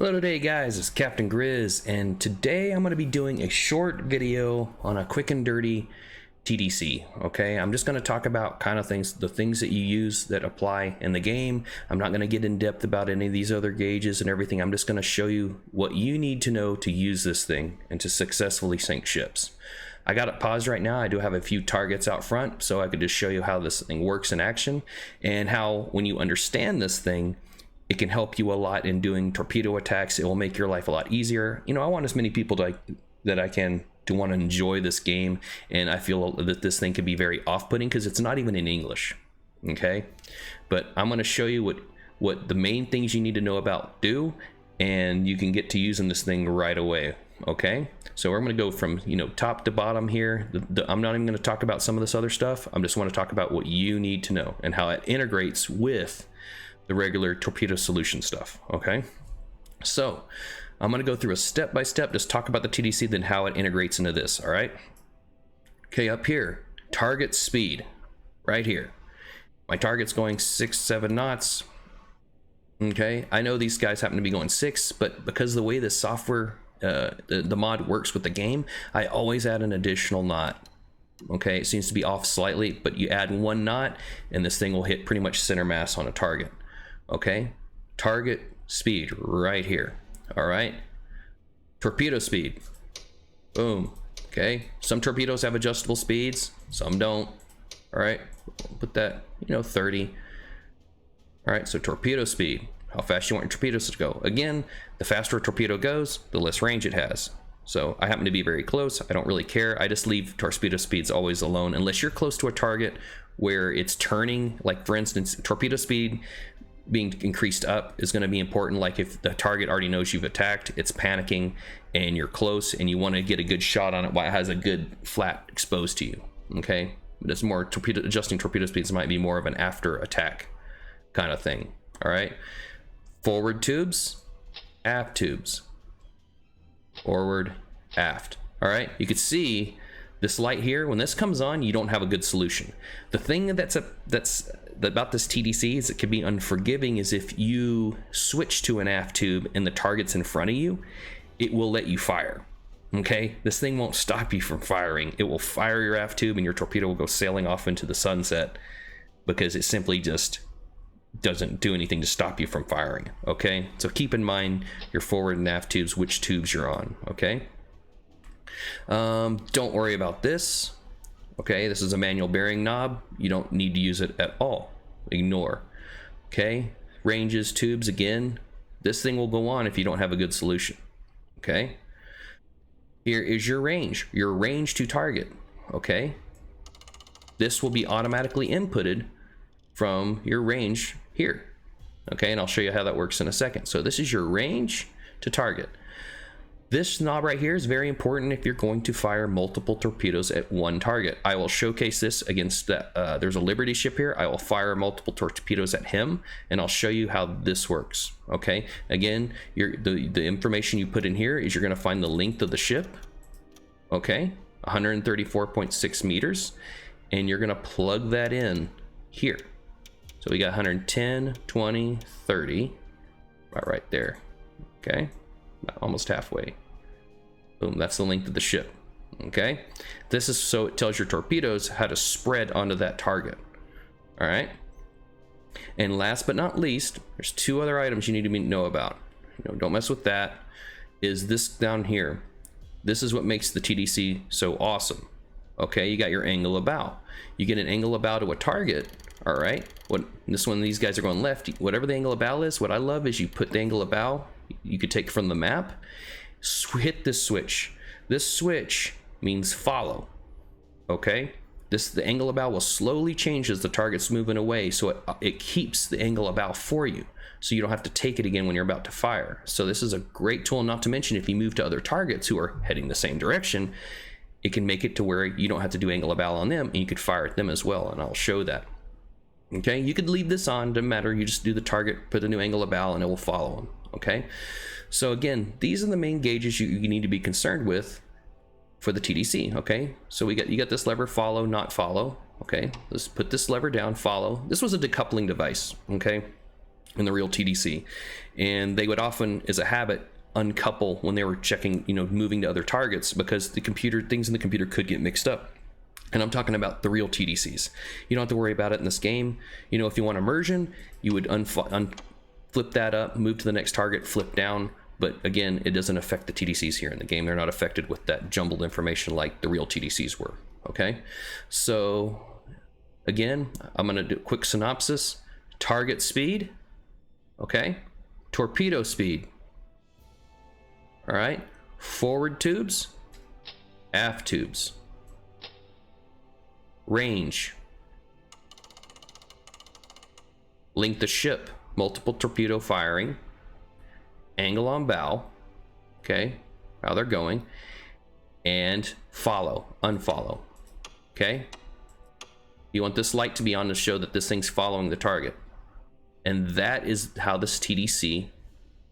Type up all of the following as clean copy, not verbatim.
Hello today guys, it's Captain Grizz, and today I'm going to be doing a short video on a quick and dirty TDC. Okay, I'm just going to talk about kind of the things that you use that apply in the game. I'm not going to get in depth about any of these other gauges and everything. I'm just going to show you what you need to know to use this thing and to successfully sink ships. I got it paused right now. I do have a few targets out front, so I could just show you how this thing works in action and how when you understand this thing, it can help you a lot in doing torpedo attacks. It will make your life a lot easier. You know, I want as many people that I can to want to enjoy this game, and I feel that this thing can be very off-putting because it's not even in English. Okay, but I'm going to show you what the main things you need to know about do, and you can get to using this thing right away. Okay, so we're going to go from top to bottom here. I'm not even going to talk about some of this other stuff. I just want to talk about what you need to know and how it integrates with the regular torpedo solution stuff. Okay, so I'm going to go through a step-by-step, just talk about the TDC, then how it integrates into this. All right, okay, up here, target speed right here. My target's going 6-7 knots. Okay, I know these guys happen to be going 6, but because of the way the software the mod works with the game, I always add an additional knot. Okay, it seems to be off slightly, but you add 1 knot and this thing will hit pretty much center mass on a target. Okay, target speed right here. All right, torpedo speed, boom. Okay, some torpedoes have adjustable speeds, some don't. All right, put that 30. All right, so torpedo speed, how fast you want your torpedoes to go. Again, the faster a torpedo goes, the less range it has. So I happen to be very close. I don't really care. I just leave torpedo speeds always alone unless you're close to a target where it's turning. Like for instance, torpedo speed being increased up is going to be important. Like if the target already knows you've attacked, it's panicking, and you're close and you want to get a good shot on it while it has a good flat exposed to you. Okay, but it's more adjusting torpedo speeds might be more of an after attack kind of thing. All right, forward tubes, aft tubes, forward, aft. All right, you can see this light here. When this comes on, you don't have a good solution. The thing that's about this TDC is it can be unforgiving is if you switch to an aft tube and the target's in front of you, it will let you fire. Okay, this thing won't stop you from firing. It will fire your aft tube and your torpedo will go sailing off into the sunset because it simply just doesn't do anything to stop you from firing. Okay, so keep in mind your forward and aft tubes, which tubes you're on. Okay, don't worry about this. Okay, this is a manual bearing knob. You don't need to use it at all. Ignore. Okay, ranges, tubes, again, this thing will go on if you don't have a good solution. Okay, here is your range to target. Okay, this will be automatically inputted from your range here. Okay, and I'll show you how that works in a second. So this is your range to target. This knob right here is very important if you're going to fire multiple torpedoes at one target. I will showcase this against that. There's a Liberty ship here. I will fire multiple torpedoes at him, and I'll show you how this works. Okay, again, the information you put in here is you're going to find the length of the ship. Okay, 134.6 meters, and you're going to plug that in here. So we got 110, 20, 30, right there. Okay, almost halfway. Boom, that's the length of the ship. Okay, this is so it tells your torpedoes how to spread onto that target. All right, and last but not least, there's 2 other items you need to know about. Don't mess with that. Is this down here? This is what makes the TDC so awesome. Okay, you got your angle of bow. You get an angle of bow to a target. All right, this one, these guys are going left. Whatever the angle of bow is, what I love is you put the angle of bow. You could take from the map. Hit this switch. This switch means follow. Okay, the angle of bow will slowly change as the target's moving away, so it keeps the angle of bow for you, so you don't have to take it again when you're about to fire. So this is a great tool. Not to mention, if you move to other targets who are heading the same direction, it can make it to where you don't have to do angle of bow on them, and you could fire at them as well, and I'll show that. Okay, you could leave this on, doesn't matter. You just do the target, put a new angle of bow, and it will follow them. Okay, so again, these are the main gauges you need to be concerned with for the TDC. Okay, so you got this lever, follow, not follow. Okay, let's put this lever down, follow. This was a decoupling device. Okay, in the real TDC. And they would often, as a habit, uncouple when they were checking, moving to other targets, because things in the computer could get mixed up. And I'm talking about the real TDCs. You don't have to worry about it in this game. If you want immersion, you would flip that up, move to the next target, flip down. But again, it doesn't affect the TDCs here in the game. They're not affected with that jumbled information like the real TDCs were. Okay, so again, I'm going to do a quick synopsis. Target speed, okay, torpedo speed, all right, forward tubes, aft tubes, range, length of ship, multiple torpedo firing, angle on bow, okay, how they're going, and follow, unfollow, okay. You want this light to be on to show that this thing's following the target. And that is how this TDC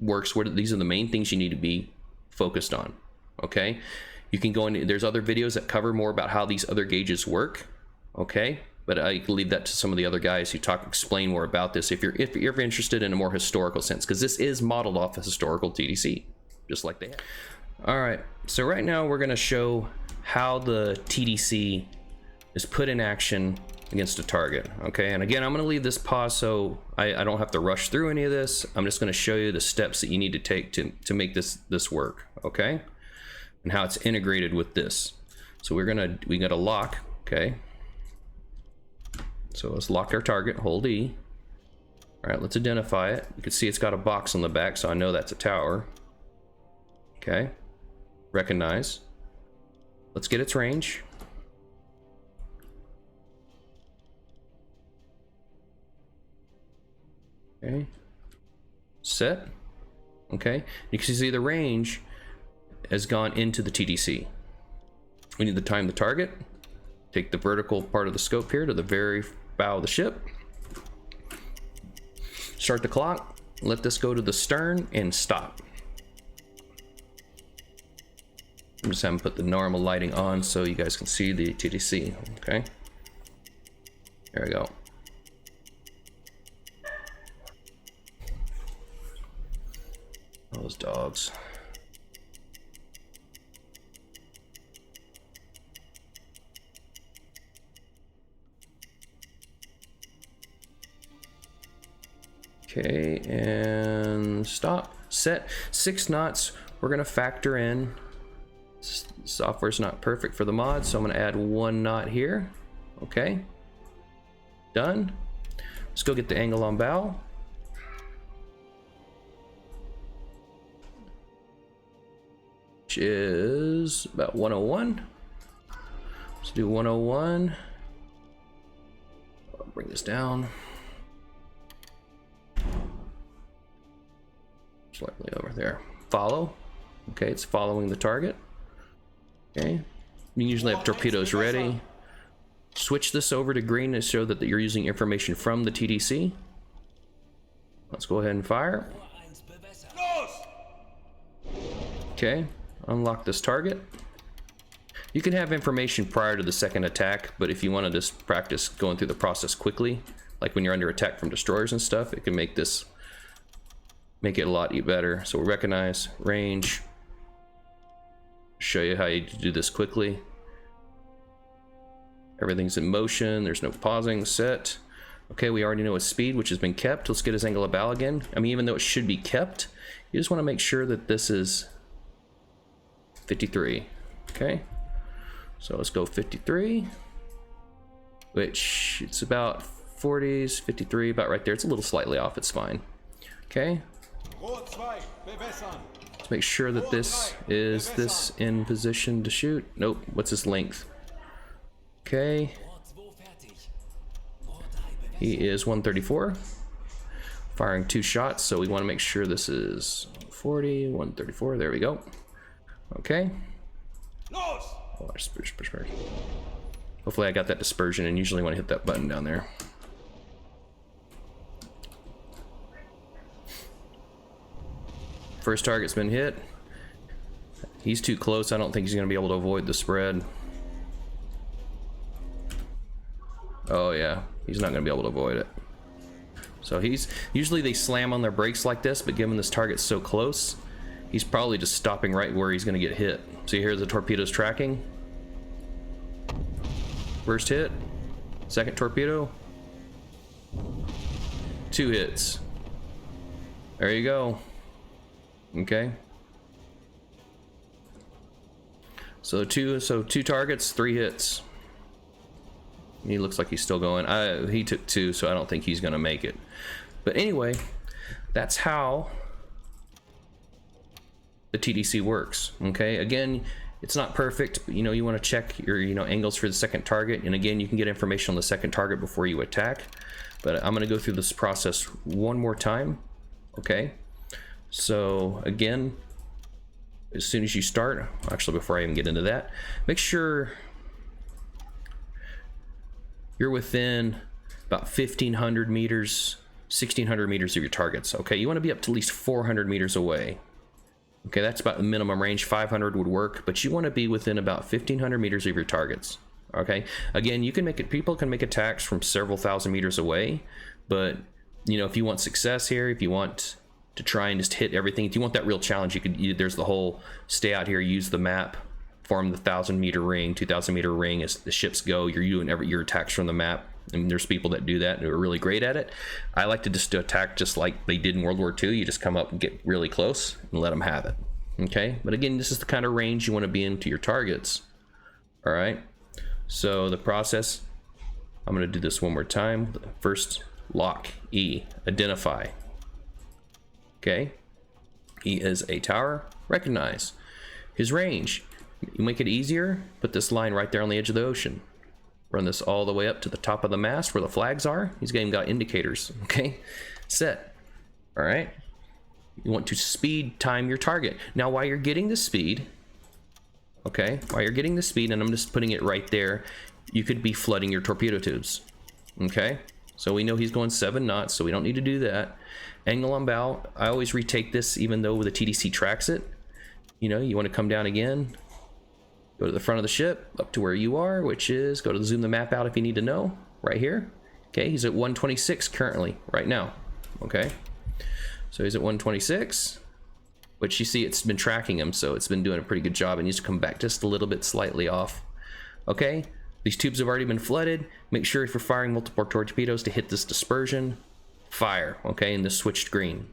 works. These are the main things you need to be focused on, okay? You can go into, there's other videos that cover more about how these other gauges work, okay? But I leave that to some of the other guys who explain more about this if you're interested in a more historical sense, because this is modeled off a historical TDC, just like they have. All right, so right now we're gonna show how the TDC is put in action against a target, okay? And again, I'm gonna leave this pause so I don't have to rush through any of this. I'm just gonna show you the steps that you need to take to make this work, okay? And how it's integrated with this. So we got a lock, okay? So let's lock our target, hold E. All right, let's identify it. You can see it's got a box on the back, so I know that's a tower. Okay, recognize. Let's get its range. Okay, set. Okay, you can see the range has gone into the TDC. We need to time the target. Take the vertical part of the scope here to the very bow of the ship. Start the clock. Let this go to the stern and stop. I'm just having to put the normal lighting on so you guys can see the TDC. Okay, there we go. Those dogs. Okay, and stop. Set 6 knots. We're gonna factor in. Software's not perfect for the mod, so I'm gonna add 1 knot here. Okay, done. Let's go get the angle on bow. Which is about 101. Let's do 101. I'll bring this down. Slightly over there. Follow. Okay, it's following the target. Okay, you usually have torpedoes ready. Switch this over to green to show that you're using information from the TDC. Let's go ahead and fire. Okay, unlock this target. You can have information prior to the second attack, but if you want to just practice going through the process quickly, like when you're under attack from destroyers and stuff, it can make it a lot better. So we recognize range. Show you how you do this quickly. Everything's in motion. There's no pausing. Set. Okay, we already know his speed, which has been kept. Let's get his angle of bow again. I mean, even though it should be kept, you just want to make sure that this is 53. Okay, so let's go 53, which it's about 40s, 53, about right there. It's a little slightly off. It's fine. Okay. Let's make sure that this in position to shoot. Nope. What's his length? Okay. He is 134. Firing 2 shots, so we want to make sure this is 40, 134. There we go. Okay. Oh, dispersion. Hopefully I got that dispersion, and usually when I hit that button down there. First target's been hit. He's too close. I don't think he's going to be able to avoid the spread. Oh yeah, he's not going to be able to avoid it. So he's usually they slam on their brakes like this, but given this target's so close, he's probably just stopping right where he's going to get hit. So here the torpedo's tracking. First hit, second torpedo, 2 hits. There you go. Okay. So two targets, 3 hits. He looks like he's still going. He took 2, so I don't think he's gonna make it. But anyway, that's how the TDC works. Okay, again, it's not perfect, but you want to check your angles for the second target, and again, you can get information on the second target before you attack. But I'm gonna go through this process one more time. Okay, so again, as soon as you start, actually before I even get into that, make sure you're within about 1,500 meters, 1,600 meters of your targets. Okay, you want to be up to at least 400 meters away. Okay, that's about the minimum range. 500 would work, but you want to be within about 1,500 meters of your targets. Okay, again, you can make it. People can make attacks from several thousand meters away, but if you want success here, if you want to try and just hit everything, if you want that real challenge, there's the whole stay out here, use the map, form the 1,000-meter ring, 2,000-meter ring as the ships go. You're doing your attacks from the map, and there's people that do that and are really great at it. I like to just attack just like they did in World War II. You just come up and get really close and let them have it. Okay, but again, this is the kind of range you want to be into your targets. All right, so the process, I'm going to do this one more time. First, lock E, identify. Okay, he is a tower, recognize. His range, you make it easier, put this line right there on the edge of the ocean. Run this all the way up to the top of the mast where the flags are. He's even got indicators. Okay, set. All right, you want to speed time your target. Now while you're getting the speed, okay, and I'm just putting it right there, you could be flooding your torpedo tubes. Okay, so we know he's going 7 knots, so we don't need to do that. Angle on bow, I always retake this even though the TDC tracks it. You want to come down again, go to the front of the ship, up to where you are, which is, go to zoom the map out if you need to know, right here. Okay, he's at 126 currently, right now. Okay, so he's at 126, which you see it's been tracking him, so it's been doing a pretty good job, and he's to come back just a little bit slightly off. Okay, these tubes have already been flooded. Make sure if you're firing multiple torpedoes to hit this dispersion, fire, okay, and this switched green.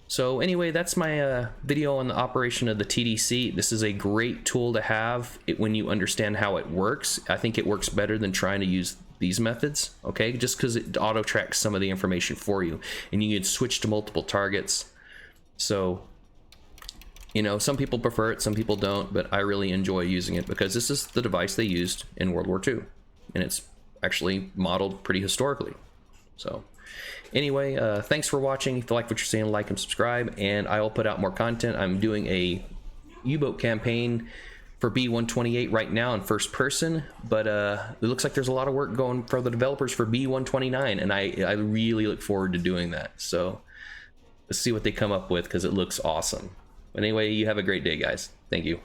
So anyway, that's my video on the operation of the TDC. This is a great tool to have when you understand how it works. I think it works better than trying to use these methods, okay, just because it auto tracks some of the information for you, and you can switch to multiple targets. So some people prefer it, some people don't, but I really enjoy using it because this is the device they used in World War II, and it's actually modeled pretty historically. So anyway, thanks for watching. If you like what you're seeing, like and subscribe, and I will put out more content. I'm doing a U-boat campaign for B-128 right now in first person, but it looks like there's a lot of work going for the developers for B-129, and I really look forward to doing that. So let's see what they come up with because it looks awesome. But anyway, you have a great day, guys. Thank you.